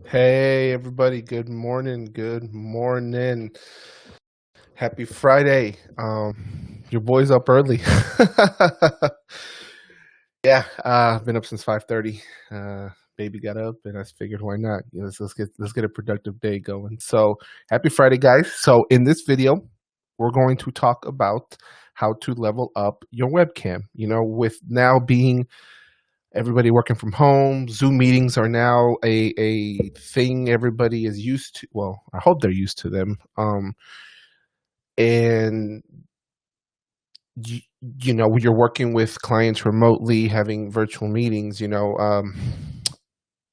Hey everybody, good morning. Good morning. Happy Friday. Your boy's up early. Yeah, I've been up since 5:30. Baby got up and I figured why not? Let's get a productive day going. So, happy Friday guys. So, in this video, we're going to talk about how to level up your webcam. With now being everybody working from home, Zoom meetings are now a thing everybody is used to. Well, I hope they're used to them. And you, you're working with clients remotely, having virtual meetings. I'm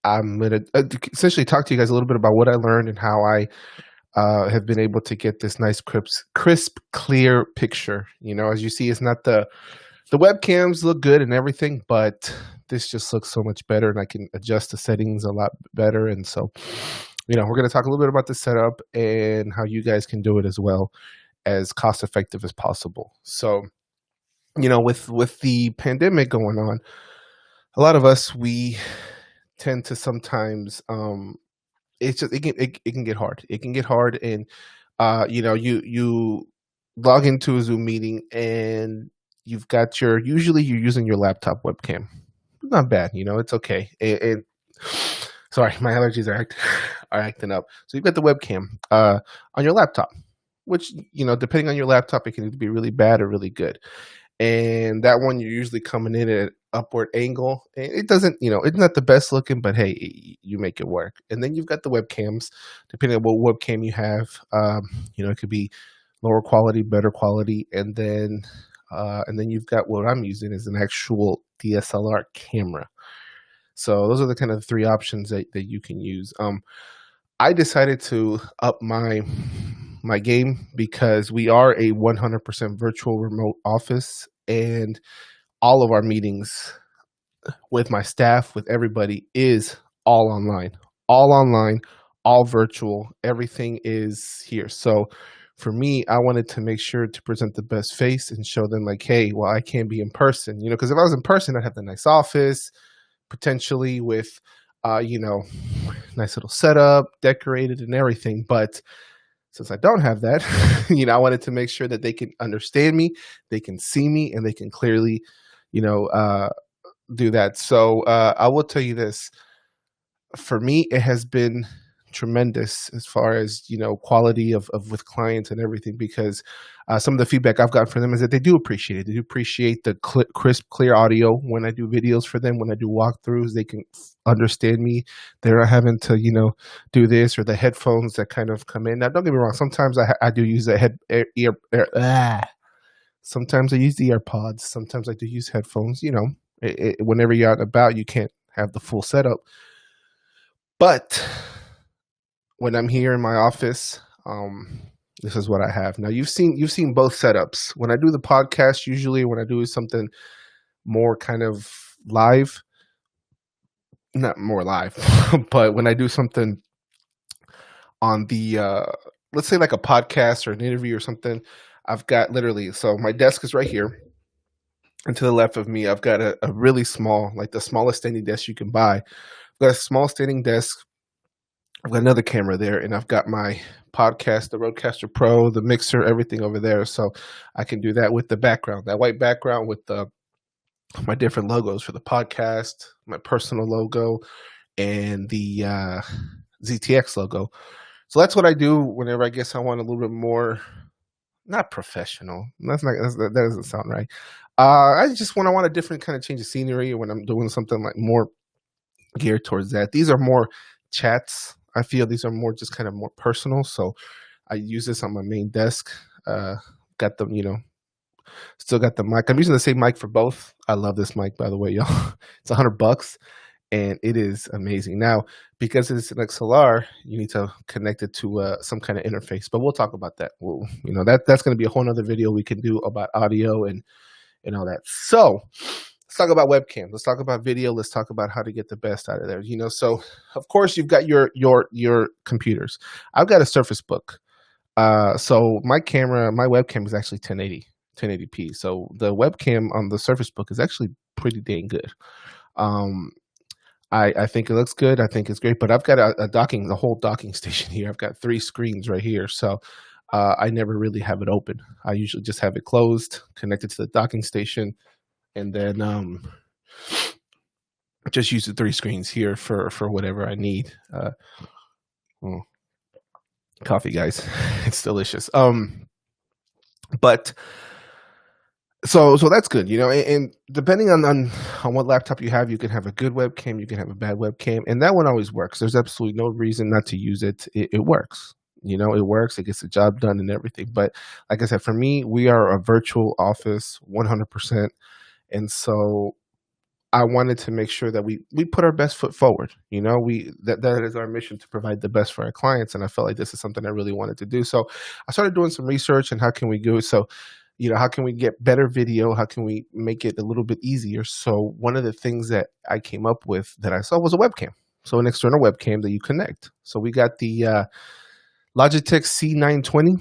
gonna essentially talk to you guys a little bit about what I learned and how I have been able to get this nice, crisp, clear picture. As you see, it's not the webcams look good and everything, but this just looks so much better, and I can adjust the settings a lot better. And so, we're going to talk a little bit about the setup and how you guys can do it as well, as cost effective as possible. So, with the pandemic going on, a lot of us, we tend to sometimes it's just it can get hard. It can get hard, and you log into a Zoom meeting and you've got usually you're using your laptop webcam. Not bad, it's okay. And sorry, my allergies are acting up. So you've got the webcam on your laptop, which depending on your laptop, it can either be really bad or really good. And that one, you're usually coming in at an upward angle. And it doesn't, it's not the best looking, but hey, you make it work. And then you've got the webcams, depending on what webcam you have. It could be lower quality, better quality, and then you've got what I'm using is an actual DSLR camera. So those are the kind of three options that you can use. I decided to up my game because we are a 100% virtual remote office, and all of our meetings with my staff, with everybody, is all online, all virtual. Everything is here. So for me, I wanted to make sure to present the best face and show them like, hey, well, I can't be in person, because if I was in person, I'd have the nice office, potentially with, nice little setup, decorated and everything. But since I don't have that, I wanted to make sure that they can understand me, they can see me, and they can clearly, do that. So I will tell you this: for me, it has been tremendous as far as quality of with clients and everything, because some of the feedback I've gotten from them is that they do appreciate it. They do appreciate the crisp, clear audio when I do videos for them. When I do walkthroughs, they can understand me. They're not having to do this, or the headphones that kind of come in. Now, don't get me wrong. Sometimes I do use a sometimes I use the AirPods. Sometimes I do use headphones. Whenever you're out and about, you can't have the full setup. But when I'm here in my office, this is what I have. Now you've seen both setups. When I do the podcast, usually when I do something more kind of live, not more live, but when I do something on the let's say like a podcast or an interview or something, I've got literally, so my desk is right here. And to the left of me, I've got a really small, like the smallest standing desk you can buy. I've got a small standing desk. I've got another camera there, and I've got my podcast, the Rodecaster Pro, the mixer, everything over there. So I can do that with the background, that white background with my different logos for the podcast, my personal logo, and the ZTX logo. So that's what I do whenever I guess I want a little bit more, not professional. That doesn't sound right. I just when I want a different kind of change of scenery, when I'm doing something like more geared towards that. These are more chats. I feel these are more just kind of more personal. So I use this on my main desk. Got them, still got the mic. I'm using the same mic for both. I love this mic, by the way, y'all. It's $100 and it is amazing. Now, because it's an XLR, you need to connect it to some kind of interface, but we'll talk about that. That's going to be a whole nother video we can do about audio and all that. So let's talk about webcam. Let's talk about video. Let's talk about how to get the best out of there. So of course you've got your computers. I've got a Surface Book. So my webcam is actually 1080p. So the webcam on the Surface Book is actually pretty dang good. I think it looks good. I think it's great, but I've got the whole docking station here. I've got 3 screens right here, so, I never really have it open. I usually just have it closed, connected to the docking station, and then, just use the 3 screens here for whatever I need. Mm, coffee, guys. It's delicious. But so that's good, and depending on what laptop you have, you can have a good webcam, you can have a bad webcam, and that one always works. There's absolutely no reason not to use it. It works. It works. It gets the job done and everything. But like I said, for me, we are a virtual office 100%. And so I wanted to make sure that we put our best foot forward. That is our mission, to provide the best for our clients, and I felt like this is something I really wanted to do. So I started doing some research and how can we go. So how can we get better video? How can we make it a little bit easier? So one of the things that I came up with that I saw was a webcam. So an external webcam that you connect. So we got the Logitech C920,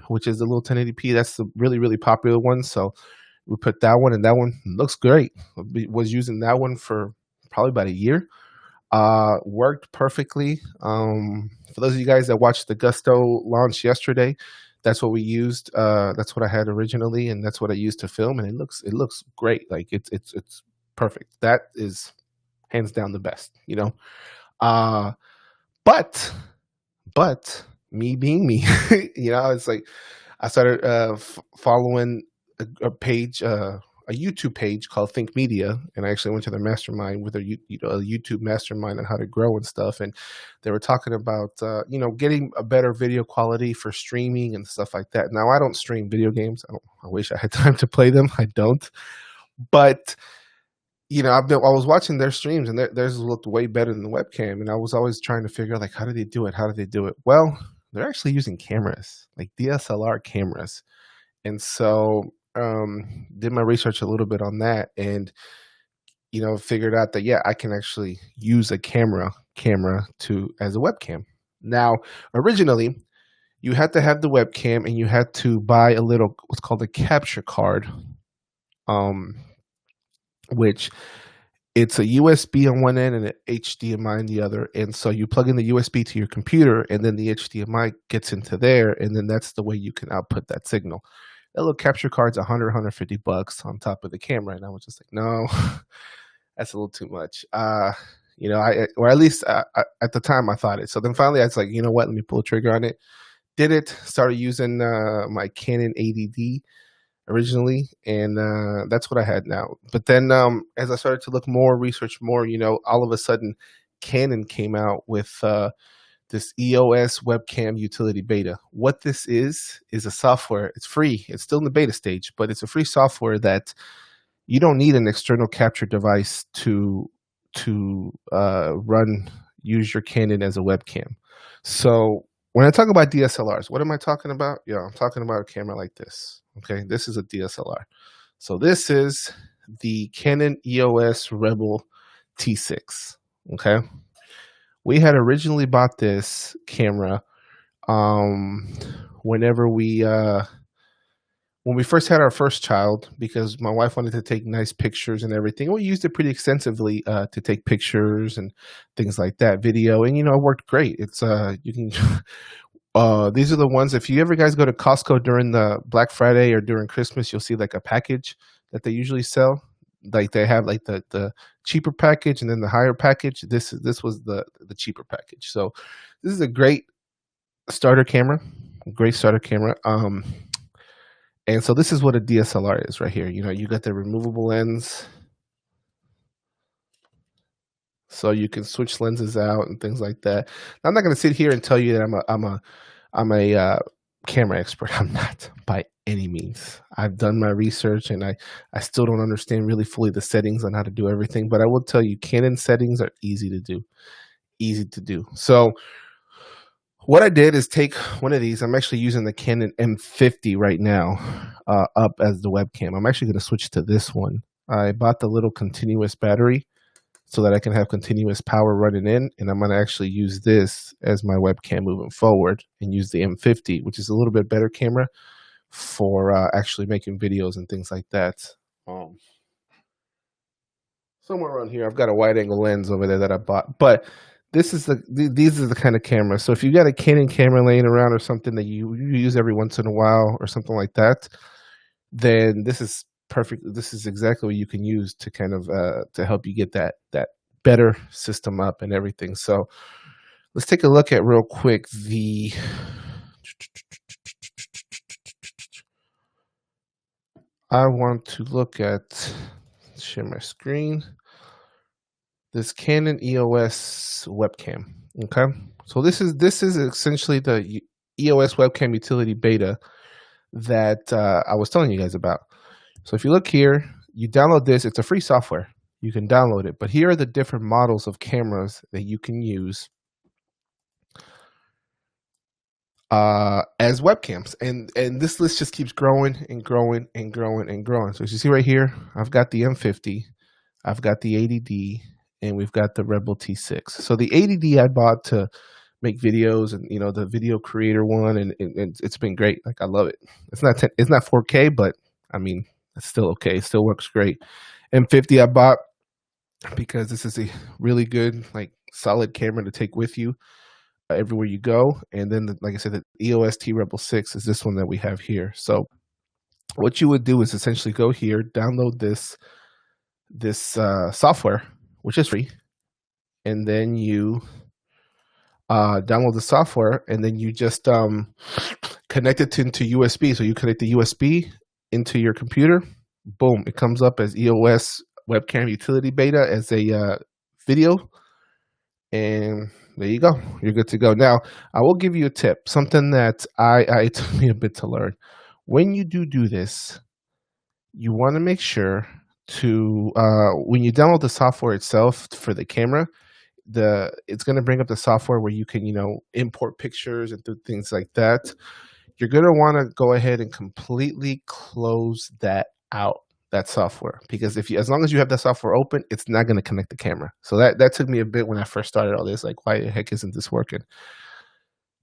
which is the little 1080p. That's the really, really popular one. So we put that one, and that one looks great. Was using that one for probably about a year. Worked perfectly. For those of you guys that watched the Gusto launch yesterday, that's what we used. That's what I had originally, and that's what I used to film. And it looks great. Like it's perfect. That is hands down the best. Uh, but me being me, it's like I started following a page, a YouTube page called Think Media, and I actually went to their mastermind with a YouTube mastermind on how to grow and stuff. And they were talking about getting a better video quality for streaming and stuff like that. Now I don't stream video games. I wish I had time to play them. I don't, but I was watching their streams, and theirs looked way better than the webcam. And I was always trying to figure out, like, how do they do it? How do they do it? Well, they're actually using cameras, like DSLR cameras. And so did my research a little bit on that, and figured out that I can actually use a camera to as a webcam. Now, originally, you had to have the webcam, and you had to buy a little what's called a capture card, which it's a USB on one end and an HDMI on the other. And so you plug in the USB to your computer, and then the HDMI gets into there, and then that's the way you can output that signal. That little capture card's $150 on top of the camera, and I was just like, no, that's a little too much. Or at least at the time I thought it. So then finally I was like, you know what? Let me pull the trigger on it. Did it? Started using my Canon 80D originally, and that's what I had now. But then as I started to look more, research more, all of a sudden Canon came out with this EOS webcam utility beta. What this is a software. It's free. It's still in the beta stage, but it's a free software that you don't need an external capture device to use your Canon as a webcam. So when I talk about DSLRs, what am I talking about? I'm talking about a camera like this. Okay, this is a DSLR. So this is the Canon EOS Rebel T6. Okay, we had originally bought this camera whenever when we first had our first child, because my wife wanted to take nice pictures and everything. We used it pretty extensively to take pictures and things like that, video, and it worked great. It's you can these are the ones, if you ever guys go to Costco during the Black Friday or during Christmas, you'll see like a package that they usually sell. Like they have like the cheaper package and then the higher package. This was the cheaper package. So this is a great starter camera, and so this is what a DSLR is right here. You got the removable lens, so you can switch lenses out and things like that. Now, I'm not going to sit here and tell you that I'm a camera expert. I'm not by any means. I've done my research, and I still don't understand really fully the settings on how to do everything. But I will tell you, Canon settings are easy to do. So what I did is take one of these. I'm actually using the Canon M50 right now up as the webcam. I'm actually going to switch to this one. I bought the little continuous battery so that I can have continuous power running in, and I'm going to actually use this as my webcam moving forward and use the M50, which is a little bit better camera for actually making videos and things like that. So somewhere around here. I've got a wide angle lens over there that I bought, but this is these are the kind of cameras. So if you got a Canon camera laying around or something that you use every once in a while or something like that, then this is perfect. This is exactly what you can use to kind of to help you get that better system up and everything. So let's take a look at real quick the I want to look at share my screen. This Canon EOS webcam. Okay, so this is essentially the EOS webcam utility beta that I was telling you guys about. So if you look here, you download this. It's a free software. You can download it. But here are the different models of cameras that you can use as webcams. And this list just keeps growing and growing and growing and growing. So as you see right here, I've got the M50, I've got the 80D, and we've got the Rebel T6. So the 80D I bought to make videos, and the video creator one, and it's been great. Like, I love it. It's not 4K, but I mean, it's still okay. It still works great. M50 I bought because this is a really good, like, solid camera to take with you everywhere you go. And then, like I said, the EOS T Rebel 6 is this one that we have here. So what you would do is essentially go here, download this software, which is free, and then you download the software, and then you just connect it into USB. So you connect the USB into your computer. Boom! It comes up as EOS webcam utility beta as a video, and there you go. You're good to go. Now, I will give you a tip. Something that it took me a bit to learn. When you do this, you want to make sure to when you download the software itself for the camera, it's going to bring up the software where you can import pictures and do things like that. You're going to want to go ahead and completely close that software, because as long as you have that software open, it's not going to connect the camera. So that took me a bit when I first started all this. Like, why the heck isn't this working?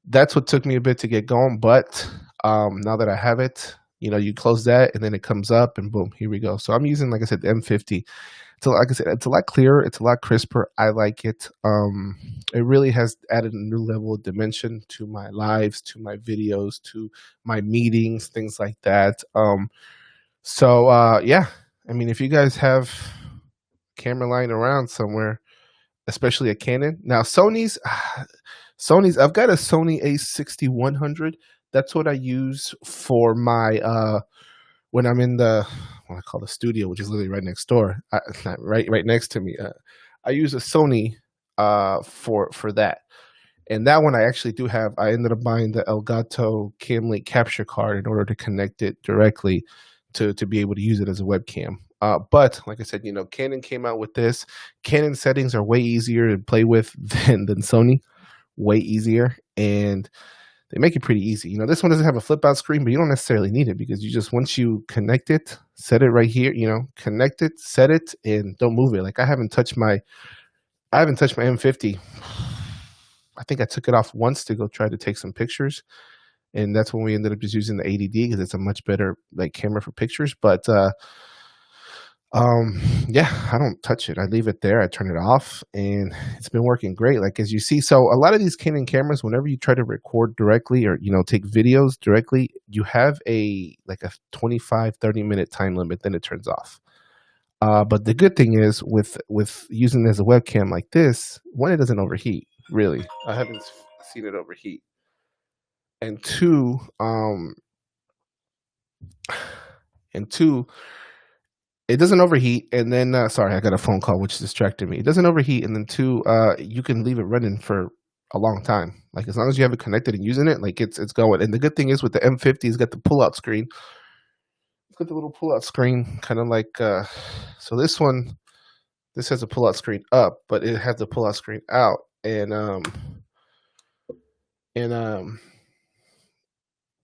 That's what took me a bit to get going. But now that I have it, you close that, and then it comes up, and boom, here we go. So I'm using, like I said, the M50. So like I said, it's a lot clearer, it's a lot crisper. I like it. It really has added a new level of dimension to my lives, to my videos, to my meetings, things like that. Yeah, I mean, if you guys have camera lying around somewhere, especially a Canon. Now Sony's, I've got a Sony A6100. That's what I use for my when I'm in what I call the studio, which is literally right next door, right next to me. I use a Sony for that, and that one I actually do have. I ended up buying the Elgato CamLink capture card in order to connect it directly to be able to use it as a webcam. But like I said, Canon came out with this. Canon settings are way easier to play with than Sony, way easier, and they make it pretty easy. This one doesn't have a flip out screen, but you don't necessarily need it, because once you connect it, set it right here, connect it, set it, and don't move it. Like, I haven't touched my M50. I think I took it off once to go try to take some pictures, and that's when we ended up just using the 80D, because it's a much better camera for pictures. But yeah, I don't touch it. I leave it there. I turn it off, and it's been working great. Like, as you see, so a lot of these Canon cameras, whenever you try to record directly or take videos directly, you have a 25-30 minute time limit, then it turns off. But the good thing is with using it as a webcam like this, one, it doesn't overheat. Really, I haven't seen it overheat, and two, it doesn't overheat. And then, sorry, I got a phone call which distracted me. It doesn't overheat. And then two, you can leave it running for a long time. Like, as long as you have it connected and using it, like, it's going. And the good thing is with the M50, it's got the pull-out screen. It's got the little pull-out screen, kind of like, so this has a pull-out screen up, but it has the pull-out screen out. And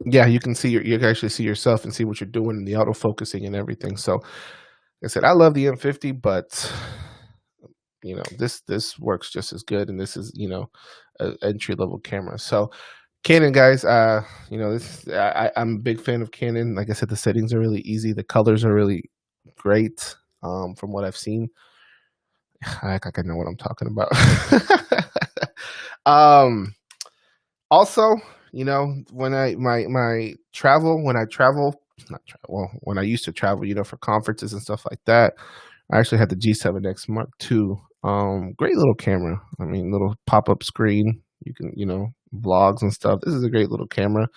yeah, you can see you can actually see yourself and see what you're doing in the auto focusing and everything. So, like I said, I love the M50, but this works just as good, and this is an entry level camera. So, Canon, guys, this I'm a big fan of Canon. Like I said, the settings are really easy. The colors are really great, from what I've seen. I think I know what I'm talking about. um, Also, when my travel, when I travel, not travel, well, when I used to travel, for conferences and stuff like that, I actually had the G7X Mark II. Great little camera. I mean, little pop up screen. You can, vlogs and stuff. This is a great little camera.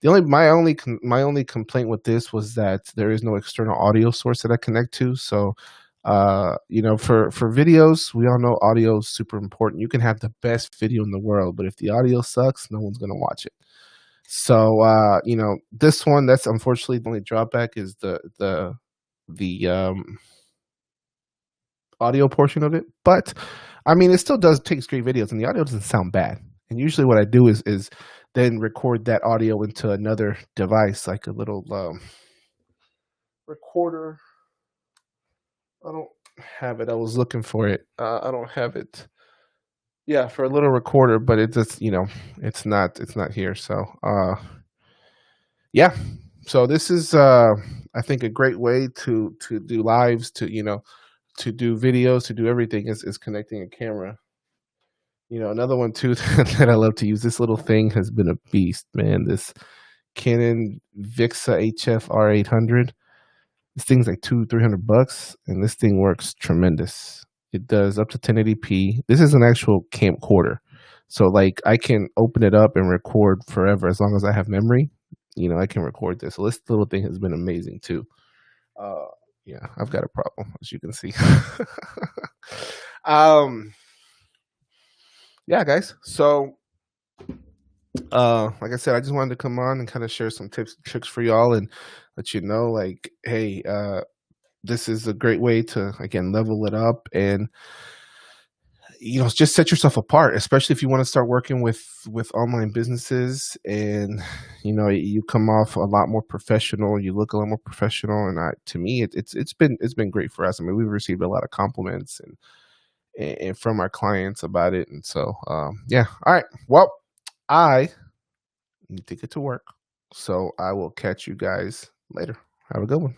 My only complaint with this was that there is no external audio source that I connect to. So, for videos, we all know audio is super important. You can have the best video in the world, but if the audio sucks, no one's gonna watch it. So, this one, that's unfortunately the only drawback is the audio portion of it. But I mean, it still does takes great videos, and the audio doesn't sound bad. And usually, what I do is then record that audio into another device, like a little recorder. I don't have it. I was looking for it. I don't have it. Yeah, for a little recorder, but it just, it's not here. So, yeah. So this is, I think, a great way to do lives, to do videos, to do everything is connecting a camera. Another one too that I love to use. This little thing has been a beast, man. This Canon Vixa HF R800. This thing's like $200-300, and this thing works tremendous. It does up to 1080p. This is an actual camcorder, so like I can open it up and record forever as long as I have memory. I can record this. So this little thing has been amazing too. Uh, yeah, I've got a problem, as you can see. um, yeah, guys. So, like I said, I just wanted to come on and kind of share some tips and tricks for y'all and let you know, like, hey, this is a great way to, again, level it up and just set yourself apart, especially if you want to start working with online businesses. And you come off a lot more professional, you look a lot more professional, and to me, it's been great for us. I mean, we've received a lot of compliments and from our clients about it. And so, yeah. All right, well, I need to get to work, so I will catch you guys later. Have a good one.